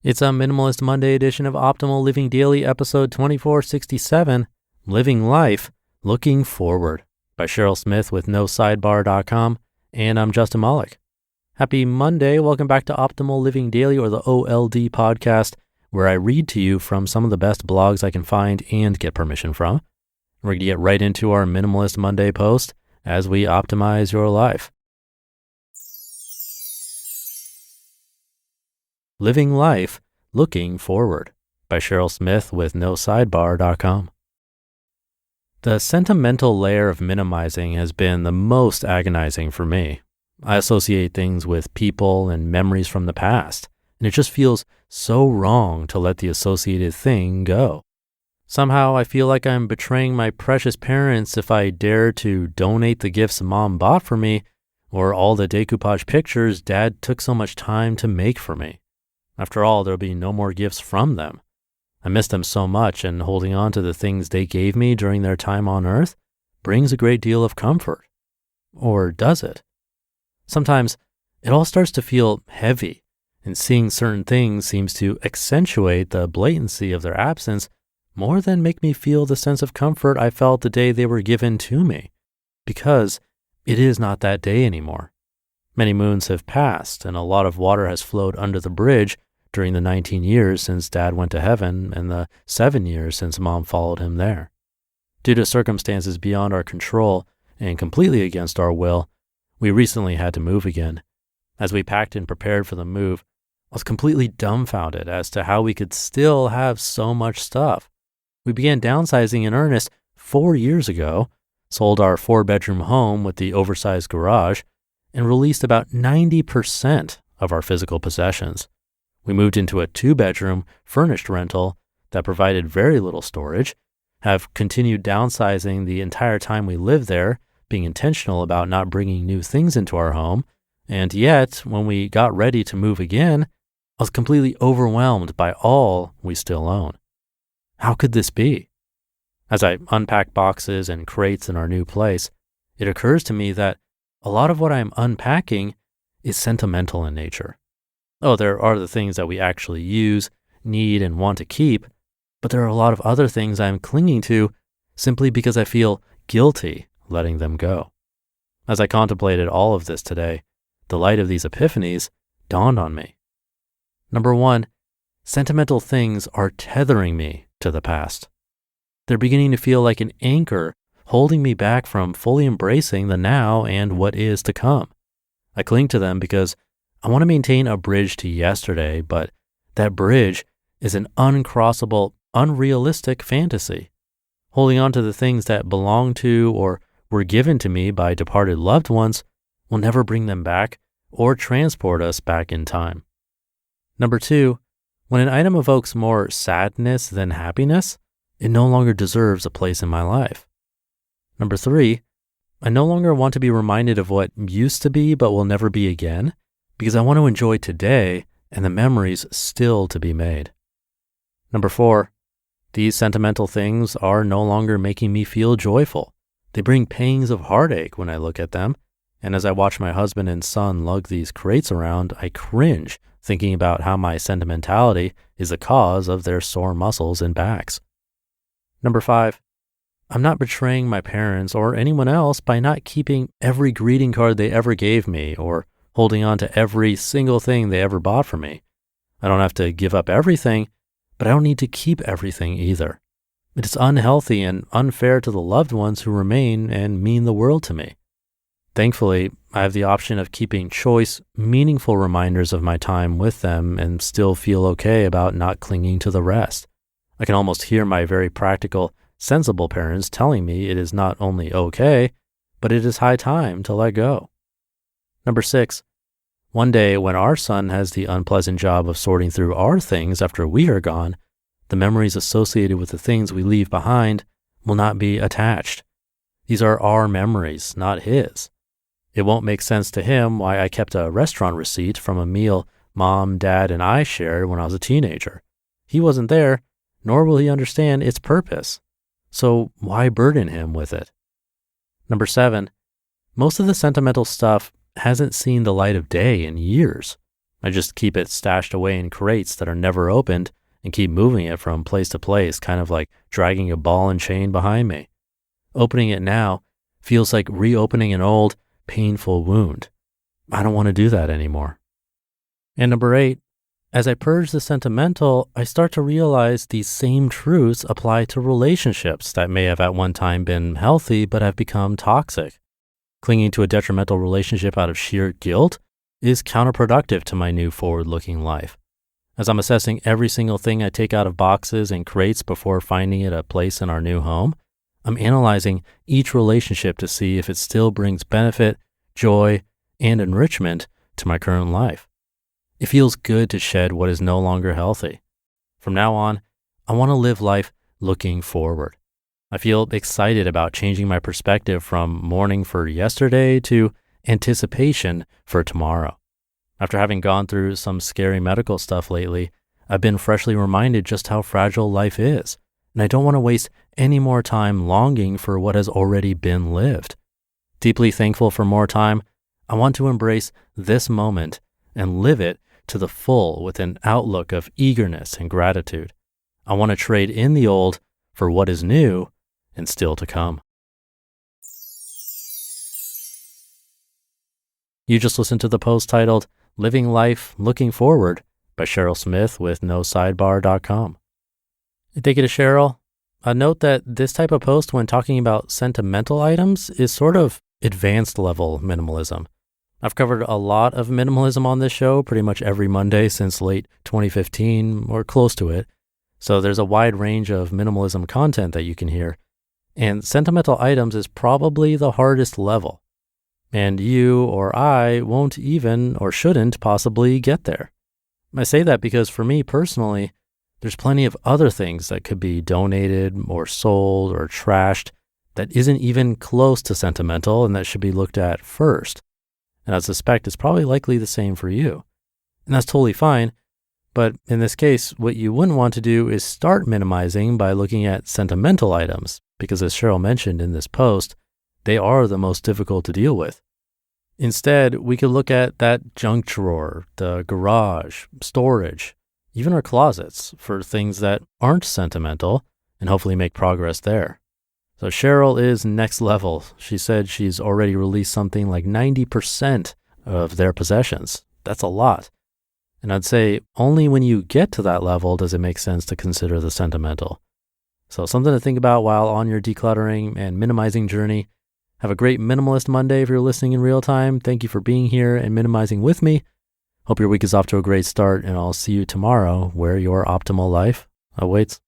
It's a Minimalist Monday edition of Optimal Living Daily, episode 2467, Living Life, Looking Forward, by Cheryl Smith with NoSidebar.com, and I'm Justin Malik. Happy Monday. Welcome back to Optimal Living Daily, or the OLD podcast, where I read to you from some of the best blogs I can find and get permission from. We're going to get right into our Minimalist Monday post as we optimize your life. Living Life, Looking Forward, by Cheryl Smith with NoSidebar.com. The sentimental layer of minimizing has been the most agonizing for me. I associate things with people and memories from the past, and it just feels so wrong to let the associated thing go. Somehow I feel like I'm betraying my precious parents if I dare to donate the gifts Mom bought for me, or all the decoupage pictures Dad took so much time to make for me. After all, there'll be no more gifts from them. I miss them so much, and holding on to the things they gave me during their time on Earth brings a great deal of comfort. Or does it? Sometimes it all starts to feel heavy, and seeing certain things seems to accentuate the blatancy of their absence more than make me feel the sense of comfort I felt the day they were given to me, because it is not that day anymore. Many moons have passed, and a lot of water has flowed under the bridge during the 19 years since Dad went to heaven and the 7 years since Mom followed him there. Due to circumstances beyond our control and completely against our will, we recently had to move again. As we packed and prepared for the move, I was completely dumbfounded as to how we could still have so much stuff. We began downsizing in earnest 4 years ago, sold our 4-bedroom home with the oversized garage, and released about 90% of our physical possessions. We moved into a 2-bedroom furnished rental that provided very little storage, have continued downsizing the entire time we lived there, being intentional about not bringing new things into our home, and yet, when we got ready to move again, I was completely overwhelmed by all we still own. How could this be? As I unpack boxes and crates in our new place, it occurs to me that a lot of what I'm unpacking is sentimental in nature. Oh, there are the things that we actually use, need, and want to keep, but there are a lot of other things I'm clinging to simply because I feel guilty letting them go. As I contemplated all of this today, the light of these epiphanies dawned on me. Number one, sentimental things are tethering me to the past. They're beginning to feel like an anchor holding me back from fully embracing the now and what is to come. I cling to them because I want to maintain a bridge to yesterday, but that bridge is an uncrossable, unrealistic fantasy. Holding on to the things that belong to or were given to me by departed loved ones will never bring them back or transport us back in time. Number two, when an item evokes more sadness than happiness, it no longer deserves a place in my life. Number three, I no longer want to be reminded of what used to be but will never be again, because I want to enjoy today and the memories still to be made. Number four, these sentimental things are no longer making me feel joyful. They bring pangs of heartache when I look at them, and as I watch my husband and son lug these crates around, I cringe thinking about how my sentimentality is the cause of their sore muscles and backs. Number five, I'm not betraying my parents or anyone else by not keeping every greeting card they ever gave me or holding on to every single thing they ever bought for me. I don't have to give up everything, but I don't need to keep everything either. It is unhealthy and unfair to the loved ones who remain and mean the world to me. Thankfully, I have the option of keeping choice, meaningful reminders of my time with them and still feel okay about not clinging to the rest. I can almost hear my very practical, sensible parents telling me it is not only okay, but it is high time to let go. Number six, one day when our son has the unpleasant job of sorting through our things after we are gone, the memories associated with the things we leave behind will not be attached. These are our memories, not his. It won't make sense to him why I kept a restaurant receipt from a meal Mom, Dad, and I shared when I was a teenager. He wasn't there, nor will he understand its purpose. So why burden him with it? Number seven, most of the sentimental stuff hasn't seen the light of day in years. I just keep it stashed away in crates that are never opened and keep moving it from place to place, kind of like dragging a ball and chain behind me. Opening it now feels like reopening an old, painful wound. I don't want to do that anymore. And number 8, as I purge the sentimental, I start to realize these same truths apply to relationships that may have at one time been healthy but have become toxic. Clinging to a detrimental relationship out of sheer guilt is counterproductive to my new forward-looking life. As I'm assessing every single thing I take out of boxes and crates before finding it a place in our new home, I'm analyzing each relationship to see if it still brings benefit, joy, and enrichment to my current life. It feels good to shed what is no longer healthy. From now on, I want to live life looking forward. I feel excited about changing my perspective from mourning for yesterday to anticipation for tomorrow. After having gone through some scary medical stuff lately, I've been freshly reminded just how fragile life is, and I don't want to waste any more time longing for what has already been lived. Deeply thankful for more time, I want to embrace this moment and live it to the full with an outlook of eagerness and gratitude. I want to trade in the old for what is new and still to come. You just listened to the post titled Living Life Looking Forward by Cheryl Smith with NoSidebar.com. Thank you to Cheryl. Note that this type of post, when talking about sentimental items, is sort of advanced level minimalism. I've covered a lot of minimalism on this show pretty much every Monday since late 2015 or close to it. So there's a wide range of minimalism content that you can hear. And sentimental items is probably the hardest level. And you or I won't even or shouldn't possibly get there. I say that because for me personally, there's plenty of other things that could be donated or sold or trashed that isn't even close to sentimental and that should be looked at first. And I suspect it's probably likely the same for you. And that's totally fine. But in this case, what you wouldn't want to do is start minimizing by looking at sentimental items, because as Cheryl mentioned in this post, they are the most difficult to deal with. Instead, we could look at that junk drawer, the garage, storage, even our closets for things that aren't sentimental, and hopefully make progress there. So Cheryl is next level. She said she's already released something like 90% of their possessions. That's a lot. And I'd say only when you get to that level does it make sense to consider the sentimental. So something to think about while on your decluttering and minimizing journey. Have a great Minimalist Monday if you're listening in real time. Thank you for being here and minimizing with me. Hope your week is off to a great start, and I'll see you tomorrow where your optimal life awaits.